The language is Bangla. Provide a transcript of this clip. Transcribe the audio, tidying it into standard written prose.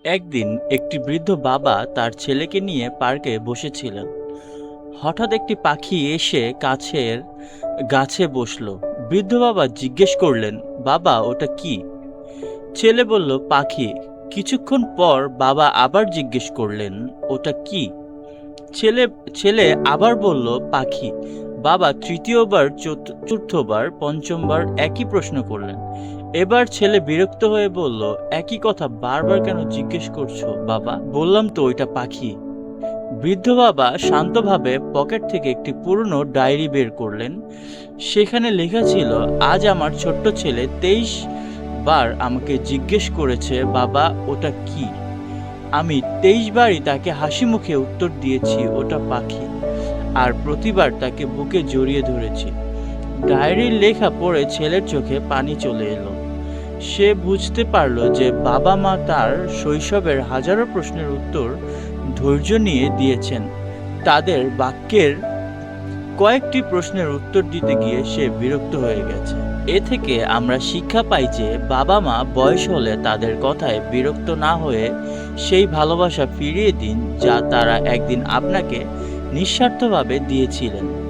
একদিন একটি বৃদ্ধ বাবা তার ছেলেকে নিয়ে পার্কে বসেছিলেন। হঠাৎ একটি পাখি এসে কাছের গাছে বসলো। বৃদ্ধ বাবা জিজ্ঞেস করলেন, বাবা ওটা কি? ছেলে বলল, পাখি। কিছুক্ষণ পর বাবা আবার জিজ্ঞেস করলেন, ওটা কি? ছেলে ছেলে আবার বলল, পাখি। বাবা তৃতীয়বার, চতুর্থবার, পঞ্চমবার একই প্রশ্ন করলেন। এবার ছেলে বিরক্ত হয়ে বলল, একই কথা বারবার কেন জিজ্ঞেস করছো বাবা? বললাম তো ওইটা পাখি। বৃদ্ধ বাবা শান্তভাবে পকেট থেকে একটি পুরনো ডায়েরি বের করলেন। সেখানে লেখা ছিল, আজ আমার ছোট্ট ছেলে 23 বার আমাকে জিজ্ঞেস করেছে, বাবা ওটা কি? আমি 23 বারই তাকে হাসি মুখে উত্তর দিয়েছি, ওটা পাখি। আর প্রতিবার তাকে বুকে জড়িয়ে ধরেছি। ডায়েরির লেখা পড়ে ছেলের চোখে পানি চলে এলো। সে বুঝতে পারল যে বাবা মা তার শৈশবের হাজারো প্রশ্নের উত্তর ধৈর্য নিয়ে দিয়েছেন। তাদের বাক্যের কয়েকটি প্রশ্নের উত্তর দিতে গিয়ে সে বিরক্ত হয়ে গেছে। এ থেকে আমরা শিক্ষা পাই যে বাবা মা বয়স হলে তাদের কথায় বিরক্ত না হয়ে সেই ভালোবাসা ফিরিয়ে দিন যা তারা একদিন আপনাকে নিঃস্বার্থভাবে দিয়েছিলেন।